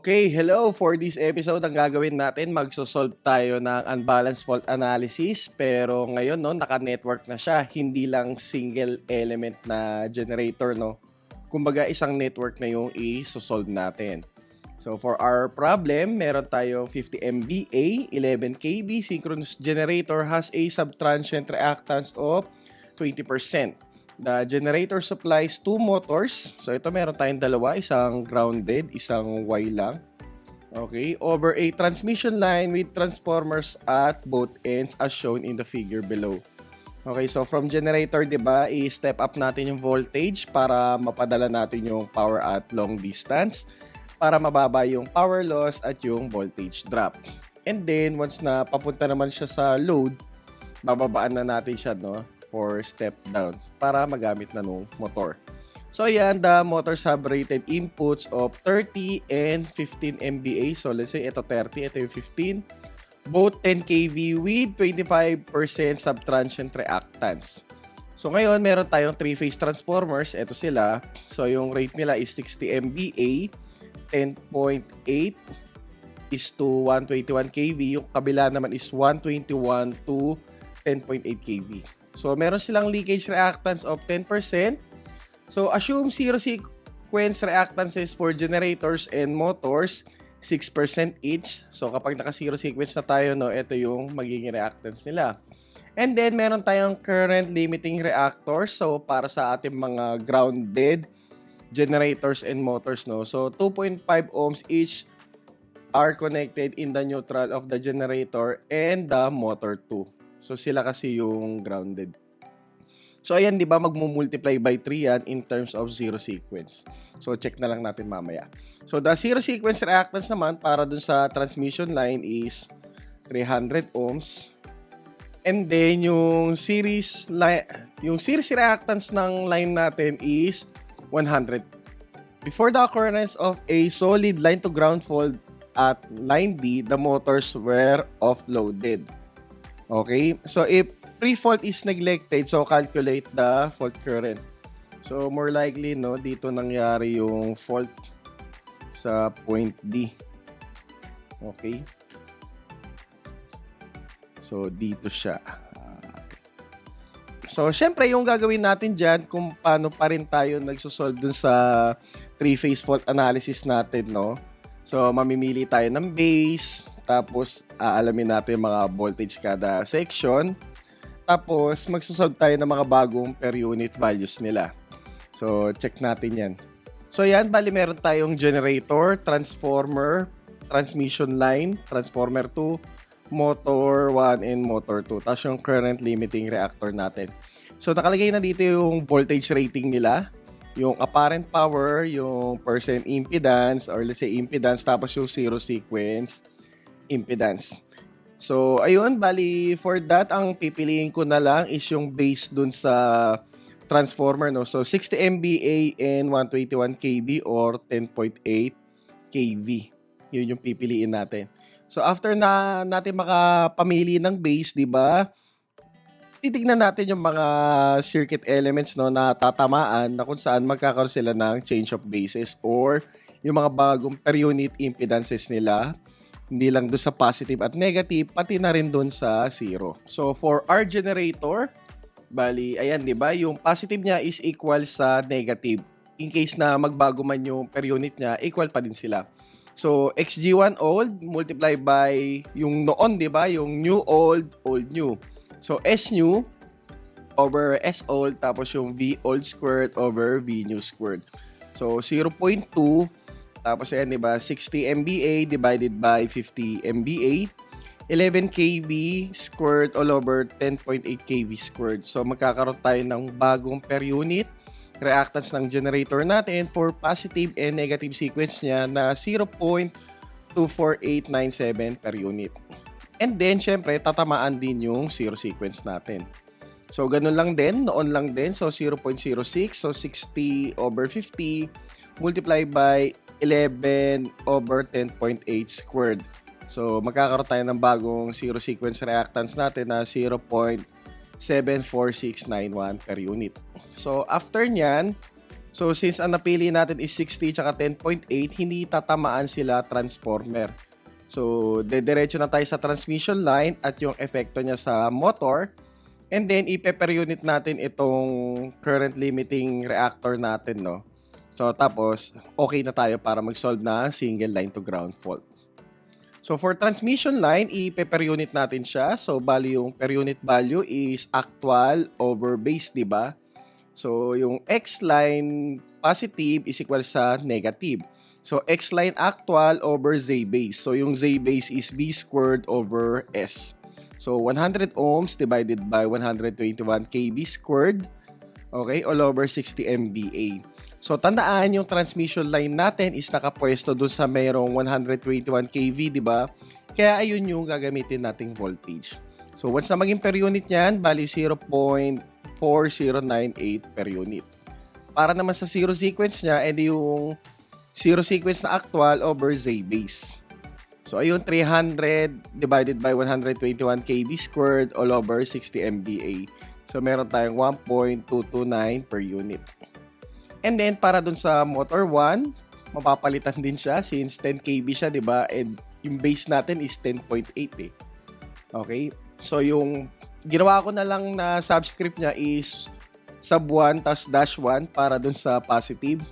Okay, hello. For this episode, ang gagawin natin, magsosolve tayo ng unbalanced fault analysis. Pero ngayon, no, naka-network na siya. Hindi lang single element na generator, no. Kumbaga, isang network na yung i-solve natin. So, for our problem, meron tayong 50 MVA, 11 kV synchronous generator has a subtransient reactance of 20%. The generator supplies two motors. So, ito meron tayong dalawa. Isang grounded, isang Y lang. Okay. Over a transmission line with transformers at both ends as shown in the figure below. Okay. So, from generator, diba, i-step up natin yung voltage para mapadala natin yung power at long distance para mababa yung power loss at yung voltage drop. And then, once na papunta naman siya sa load, bababaan na natin siya, no? For step down para magamit na nung motor. So ayan, the motors have rated inputs of 30 and 15 MVA. So let's say ito 30, ito yung 15. Both 10 kV with 25% subtransient reactance. So ngayon, meron tayong 3-phase transformers. Ito sila. So yung rate nila is 60 MVA, 10.8 is to 121 kV. Yung kabila naman is 121 to 10.8 kV. So, meron silang leakage reactance of 10%. So, assume zero sequence reactances for generators and motors, 6% each. So, kapag naka-zero sequence na tayo, no, ito yung magiging reactance nila. And then, meron tayong current limiting reactors. So, para sa ating mga grounded generators and motors, no. So, 2.5 ohms each are connected in the neutral of the generator and the motor 2. So, sila kasi yung grounded. So, ayan, di ba, magmumultiply by 3 yan in terms of zero sequence. So, check na lang natin mamaya. So, the zero sequence reactance naman para dun sa transmission line is 300 ohms. And then, yung series reactance ng line natin is 100. Before the occurrence of a solid line to ground fault at line D, the motors were offloaded. Okay, so if pre-fault is neglected, so calculate the fault current. So more likely, no, dito nangyari yung fault sa point D. Okay. So dito siya. So syempre yung gagawin natin diyan kung paano pa rin tayo nagso-solve dun sa three-phase fault analysis natin, no. So mamimili tayo ng base, tapos aalamin natin yung mga voltage kada section. Tapos magsosolve tayo ng mga bagong per unit values nila. So check natin yan. So yan, bali meron tayong generator, transformer, transmission line, transformer 2, motor 1, and motor 2. Tapos yung current limiting reactor natin. So nakalagay na dito yung voltage rating nila, yung apparent power, yung percent impedance, or let's say impedance, tapos yung zero sequence impedance. So, ayun, bali, for that, ang pipiliin ko na lang is yung base dun sa transformer, no? So, 60 MVA and 121 kV or 10.8 kV. Yun yung pipiliin natin. So, after na natin makapamili ng base, di ba? Titignan natin yung mga circuit elements, no, na tatamaan na kung saan magkakaroon sila ng change of bases or yung mga bagong per unit impedances nila. Hindi lang doon sa positive at negative, pati na rin doon sa zero. So, for our generator, bali, ayan, di ba? Yung positive niya is equal sa negative. In case na magbago man yung per unit niya, equal pa din sila. So, xg1 old multiply by yung noon, di ba? Yung new old, old new. So, S new over S old, tapos yung V old squared over V new squared. So, 0.2, tapos ayan, diba, 60 MVA divided by 50 MVA, 11 kV squared all over 10.8 kV squared. So, magkakaroon tayo ng bagong per unit reactance ng generator natin for positive and negative sequence niya na 0.24897 per unit. And then, syempre, tatamaan din yung zero sequence natin. So, ganun lang din, noon lang din. So, 0.06, so 60 over 50 multiply by 11 over 10.8 squared. So, magkakaroon tayo ng bagong zero sequence reactance natin na 0.74691 per unit. So, after nyan, So since ang napili natin is 60 tsaka 10.8, hindi tatamaan sila transformer. So dediretso na tayo sa transmission line at yung epekto niya sa motor. And then ipe-per unit natin itong current limiting reactor natin, no. So tapos okay na tayo para mag-solve na single line to ground fault. So for transmission line, ipe-per unit natin siya. So bali yung per unit value is actual over base, di ba? So, yung X-line positive is equal sa negative. So, X-line actual over Z-base. So, yung Z-base is V squared over S. So, 100 ohms divided by 121 kV squared, okay, all over 60 MVA. So, tandaan yung transmission line natin is nakapwesto dun sa mayroong 121 kV, di ba? Kaya ayun yung gagamitin nating voltage. So, once na maging per unit niyan, bali 0.4098 per unit. Para naman sa zero sequence niya, edi yung zero sequence na actual over Z-base. So, ayun, 300 divided by 121 kV squared all over 60 MVA. So, meron tayong 1.229 per unit. And then, para dun sa motor 1, mapapalitan din siya since 10 kV siya, di ba? And yung base natin is 10.8 eh. Okay? So, yung ginawa ko na lang na subscript niya is sub 1 tas dash 1 para dun sa positive,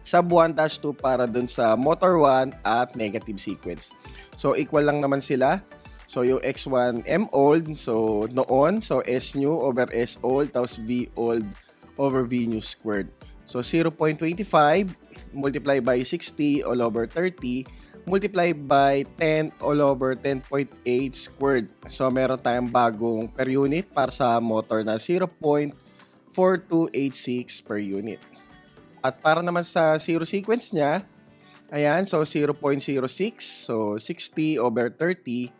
sub 1 dash 2 para dun sa motor 1 at negative sequence. So equal lang naman sila. So yung X1 M old, so noon, so S new over S old tapos V old over V new squared. So 0.25 multiply by 60 all over 30 multiply by 10 all over 10.8 squared. So, meron tayong bagong per unit para sa motor na 0.4286 per unit. At para naman sa zero sequence niya, ayan, so 0.06, so 60 over 30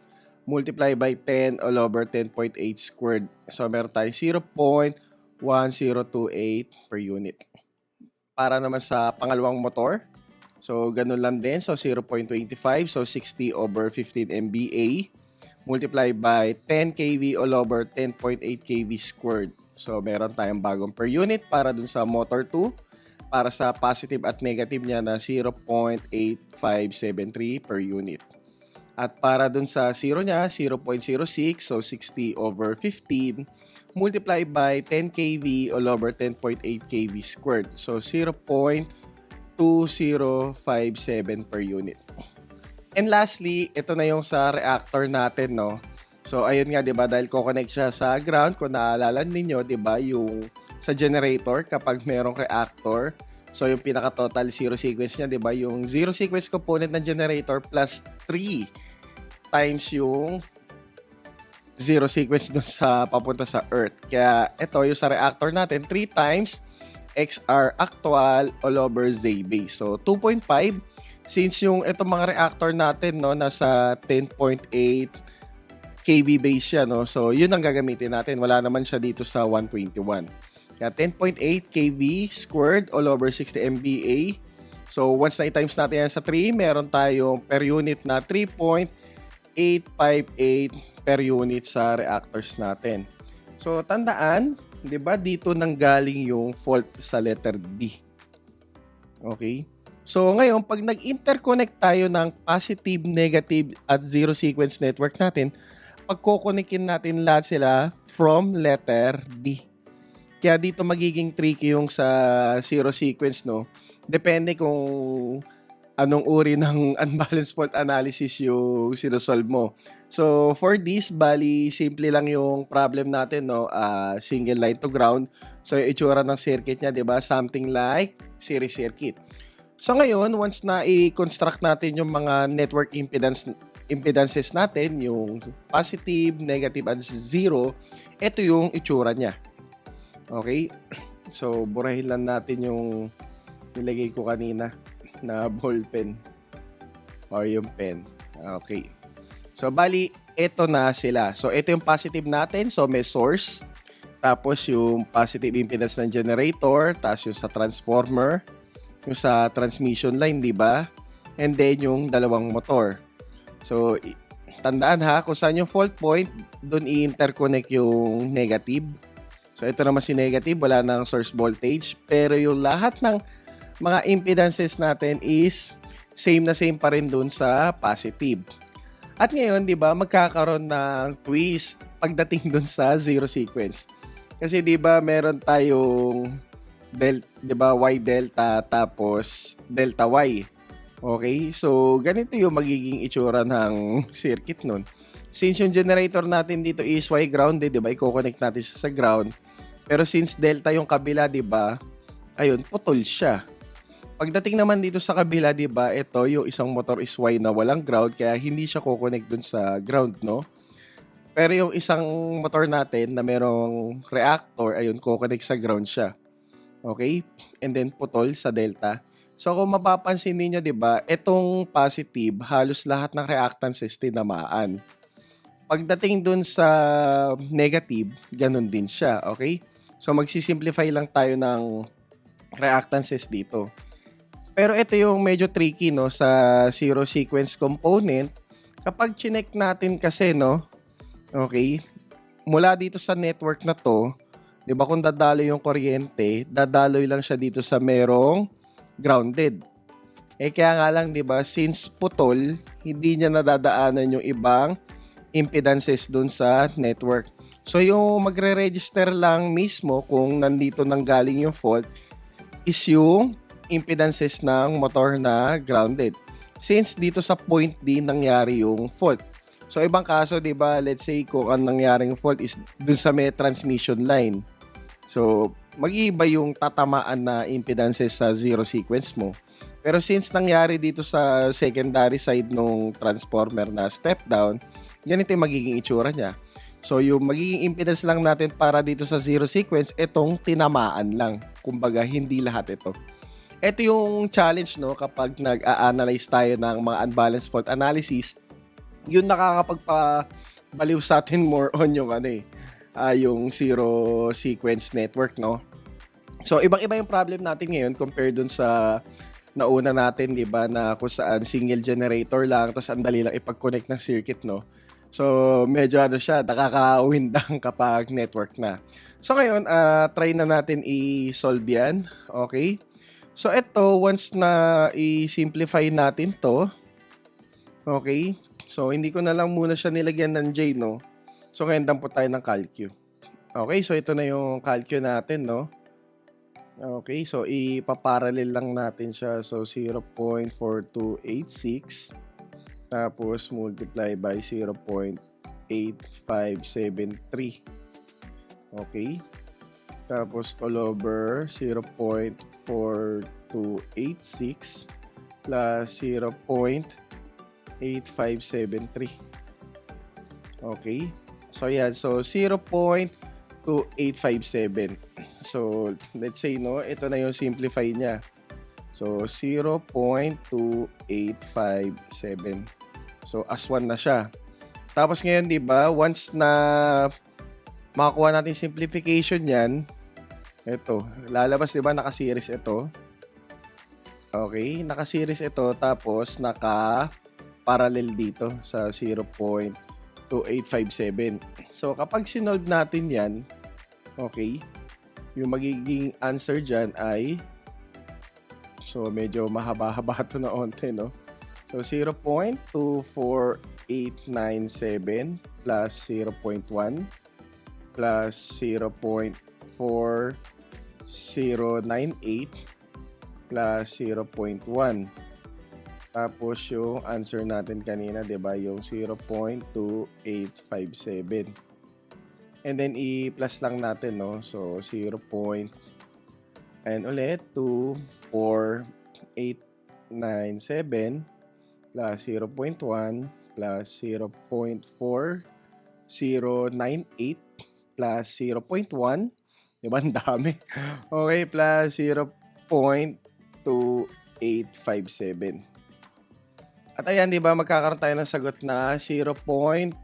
multiply by 10 all over 10.8 squared. So, meron tayong 0.1028 per unit. Para naman sa pangalawang motor, so, ganun lang din. So, 0.25. So, 60 over 15 MVA. Multiply by 10 kV all over 10.8 kV squared. So, meron tayong bagong per unit para dun sa motor 2. Para sa positive at negative niya na 0.8573 per unit. At para dun sa zero niya, 0.06. So, 60 over 15. Multiply by 10 kV all over 10.8 kV squared. So, 0.2057 per unit. And lastly, ito na yung sa reactor natin, no? So, ayun nga, di ba, dahil ko-connect siya sa ground, kung naalala ninyo, di ba, yung sa generator, kapag merong reactor, so yung pinaka-total zero sequence niya, di ba, yung zero sequence component ng generator plus 3 times yung zero sequence dun sa papunta sa Earth. Kaya, ito, yung sa reactor natin, 3 times XR actual all over Z-base. So, 2.5. Since yung itong mga reactor natin, no, nasa 10.8 kV base siya, no? So, yun ang gagamitin natin. Wala naman siya dito sa 121. Kaya 10.8 kV squared all over 60 MVA. So, once na i-times natin yan sa 3, meron tayong per unit na 3.858 per unit sa reactors natin. So, tandaan, 'di ba, dito nanggaling yung fault sa letter D. Okay? So, ngayon, pag nag-interconnect tayo ng positive, negative at zero sequence network natin, pagkokonikin natin lahat sila from letter D. Kaya dito magiging tricky yung sa zero sequence, no? Depende kung anong uri ng unbalanced fault analysis yung sinosolve mo. So, for this, bali, simple lang yung problem natin, no? Single line to ground. So, yung itsura ng circuit niya, di ba? Something like series circuit. So, ngayon, once na i-construct natin yung mga network impedances natin, yung positive, negative, at zero, ito yung itsura niya. Okay? So, burahin lang natin yung nilagay ko kanina na ballpen or yung pen. Okay. So, bali, ito na sila. So, ito yung positive natin. So, may source. Tapos, yung positive impedance ng generator. Tapos, yung sa transformer. Yung sa transmission line, di ba? And then, yung dalawang motor. So, tandaan ha, kung saan yung fault point, doon i-interconnect yung negative. So, ito naman si negative, wala nang source voltage. Pero yung lahat ng mga impedances natin is same na same pa rin dun sa positive. At ngayon, di ba, magkakaroon ng twist pagdating dun sa zero sequence. Kasi di ba, meron tayong di ba, Y delta tapos delta Y. Okay? So, ganito yung magiging itsura ng circuit nun. Since yung generator natin dito is Y grounded, di ba, i-connect natin siya sa ground. Pero since delta yung kabila, di ba, ayun, putol siya. Pagdating naman dito sa kabila, di ba, ito yung isang motor is Y na walang ground, kaya hindi siya ko-connect dun sa ground, no? Pero yung isang motor natin na merong reactor, ayun, ko-connect sa ground siya. Okay? And then putol sa delta. So kung mapapansin niyo, 'di ba, itong positive, halos lahat ng reactances tinamaan. Pagdating dun sa negative, ganun din siya, okay? So magsisimplify lang tayo ng reactances dito. Pero ito yung medyo tricky, no, sa zero sequence component. Kapag chinek natin kasi, no, okay, mula dito sa network na to, 'di ba, kung dadaloy yung kuryente, dadaloy lang siya dito sa merong grounded. Kaya nga lang, 'di ba, since putol, hindi niya nadadaanan yung ibang impedances dun sa network. So yung magre-register lang mismo kung nandito nang galing yung fault is yung impedances ng motor na grounded. Since dito sa point D nangyari yung fault. So ibang kaso, 'di ba, let's say kung ang nangyaring fault is dun sa may transmission line. So mag-iiba yung tatamaan na impedances sa zero sequence mo. Pero since nangyari dito sa secondary side ng transformer na step down, ganito yung magiging itsura niya. So yung magiging impedance lang natin para dito sa zero sequence, itong tinamaan lang. Kumbaga, hindi lahat ito. Ito yung challenge, no, kapag nag-a-analyze tayo ng mga unbalanced fault analysis, yun nakakapagpabaliw sa atin more on yung yung zero sequence network, no. So ibang-iba yung problem natin ngayon compared dun sa nauna natin, 'di ba, na kung saan single generator lang tapos ang dali lang ipag-connect ng circuit, no. So medyo siya, nakaka-windang kapag network na. So ngayon, try na natin i-solve 'yan. Okay? So ito, once na i-simplify natin 'to, okay? So hindi ko na lang muna siya nilagyan ng J, no. So ngayon po tayo ng calcu. Okay, so ito na yung calcu natin, no. Okay, so ipaparallel lang natin siya. So 0.4286 tapos multiply by 0.8573. Okay. Tapos all over 0.4286 plus 0.8573. Okay. So yan, so 0.2857. So let's say, no, ito na yung simplify niya. So 0.2857. So as 1 na siya. Tapos ngayon, 'di ba, once na makakuha natin simplification niyan, ito, lalabas, 'di ba, naka-series ito. Okay, naka-series ito tapos naka-parallel dito sa 0.2857. So kapag sinolve natin 'yan, okay, yung magiging answer dyan ay, so medyo mahaba-haba ito na onte, no? So 0.24897 plus 0.1 plus 0.4098 plus 0.1. Tapos yung answer natin kanina, 'di ba, yung 0.2857. And then i-plus lang natin, no. So 0. And ulit 24897 plus 0.1 plus 0.4098 plus 0.1. Diba, ang dami. Okay, plus 0.2857. At ayan, di ba, magkakaroon tayo ng sagot na 0.214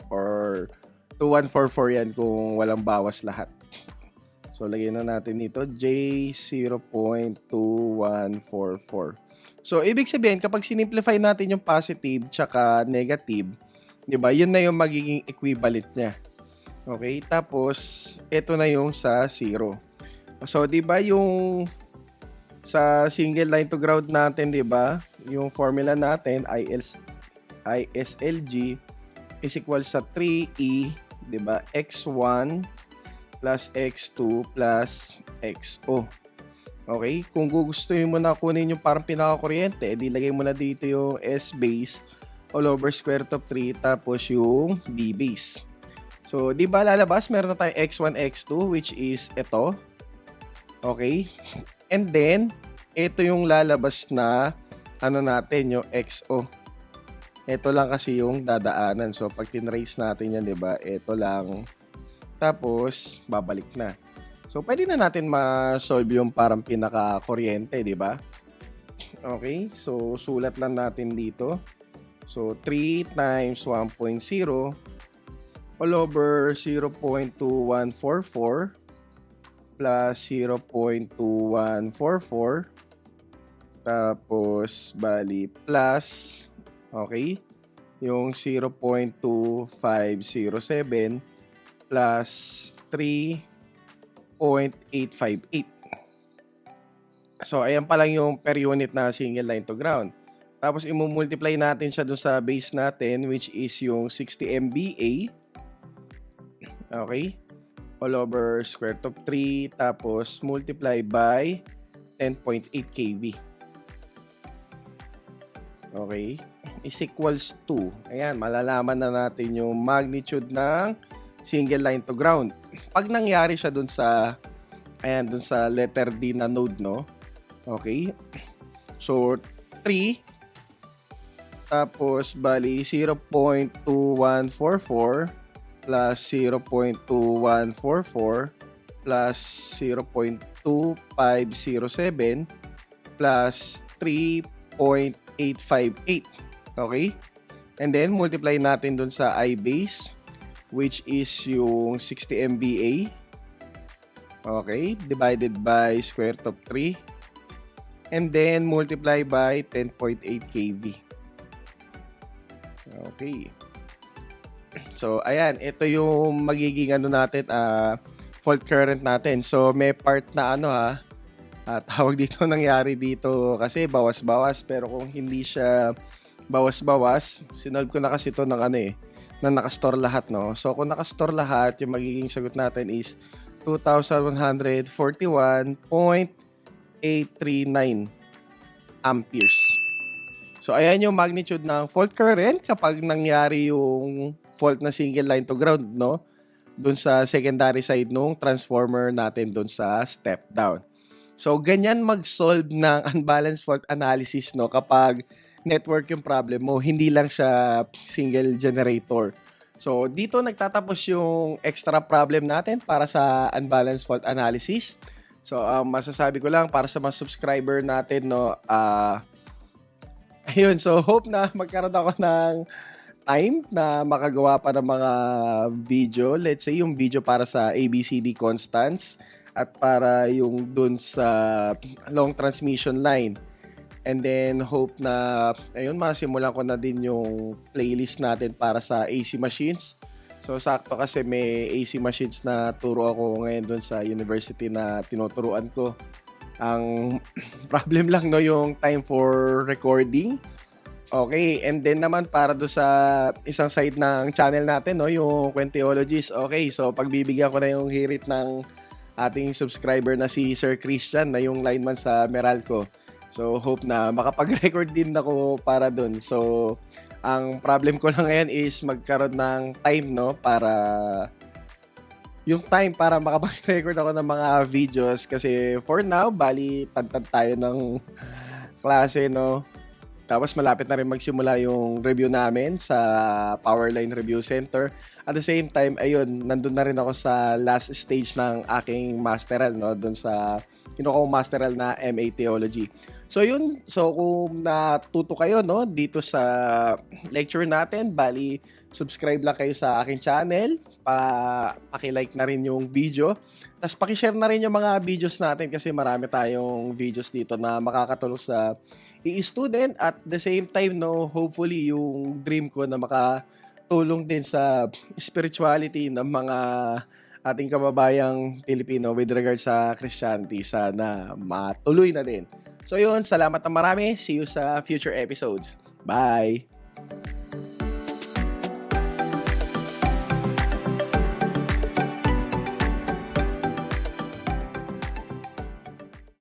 or 2144 yan kung walang bawas lahat. So, lagyan na natin dito, J 0.2144. So, ibig sabihin, kapag sinimplify natin yung positive tsaka negative, di ba, yun na yung magiging equivalent niya. Okay, tapos ito na yung sa 0. So, 'di ba yung sa single line to ground natin, 'di ba? Yung formula natin ISLG is equal sa 3E, 'di ba? X1 plus X2 plus XO. Okay? Kung gugustuhin mo na kunin yung parang pinaka-kuryente, edi lagay mo na dito yung S base all over square root of 3 tapos yung B base. So, di ba lalabas? Meron na tayong X1, X2 which is ito. Okay? And then, ito yung lalabas na ano natin, yung XO. Ito lang kasi yung dadaanan. So, pag tinrace natin yan, di ba? Ito lang. Tapos, babalik na. So, pwede na natin ma-solve yung parang pinaka-kuryente, di ba? Okay, so sulat lang natin dito. So, 3 times 1.0 all over 0.2144 plus 0.2144 tapos, bali, plus, okay, yung 0.2507 plus 3.858. So, ayan pa lang yung per unit na single line to ground. Tapos, i-multiply natin siya dun sa base natin, which is yung 60 MVA. Okay? All over square root of 3. Tapos, multiply by 10.8 kV. Okay? Is equals to. Ayan, malalaman na natin yung magnitude ng single line to ground. Pag nangyari siya dun sa, ayan, dun sa letter D na node, no? Okay? So, 3. Tapos, bali, 0.2144 plus 0.2144 plus 0.2507 plus 3.858. Okay? And then, multiply natin dun sa I base, which is yung 60 MVA. Okay? Divided by square root of 3. And then, multiply by 10.8 kV. Okay. So, ayan. Ito yung magiging ano natin, fault current natin. So, may part na ano tawag dito nangyari dito kasi bawas-bawas. Pero kung hindi siya bawas-bawas, sinolve ko na kasi ito ng na nakastore lahat, no? So, kung nakastore lahat, yung magiging sagot natin is 2,141.839 amperes. So, ayan yung magnitude ng fault current kapag nangyari yung fault na single line to ground, no? Doon sa secondary side nung transformer natin doon sa step down. So, ganyan mag-solve ng unbalanced fault analysis, no? Kapag network yung problem mo, hindi lang siya single generator. So, dito nagtatapos yung extra problem natin para sa unbalanced fault analysis. So, masasabi ko lang para sa mga subscriber natin, no, ayun, so hope na magkaroon ako ng time na makagawa pa ng mga video. Let's say yung video para sa ABCD constants at para yung dun sa long transmission line. And then hope na, ayun, masimulan ko na din yung playlist natin para sa AC machines. So, sakto kasi may AC machines na turo ako ngayon dun sa university na tinuturuan ko. Ang problem lang, no, yung time for recording. Okay, and then naman para do sa isang side ng channel natin, no, yung Quenteologies. Okay, so pagbibigyan ko na yung hirit ng ating subscriber na si Sir Christian na yung lineman sa Meralco. So, hope na makapag-record din ako para dun. So, ang problem ko lang ngayon is magkaroon ng time, no, para yung time para makapag-record ako ng mga videos kasi for now, bali tad-tad tayo ng klase, no. Tapos malapit na rin magsimula yung review namin sa Powerline Review Center. At the same time, ayun, nandun na rin ako sa last stage ng aking masteral, no, dun sa kinuha kong masteral na MA Theology. So yun, so kung natuto kayo, no, dito sa lecture natin, bali subscribe lang kayo sa aking channel, paki-like na rin yung video, tapos paki-share na rin yung mga videos natin kasi marami tayong videos dito na makakatulong sa student at the same time, no, hopefully yung dream ko na makatulong din sa spirituality ng mga ating kababayang Pilipino with regard sa Christianity. Sana matuloy na din. So yun, salamat na marami. See you sa future episodes. Bye!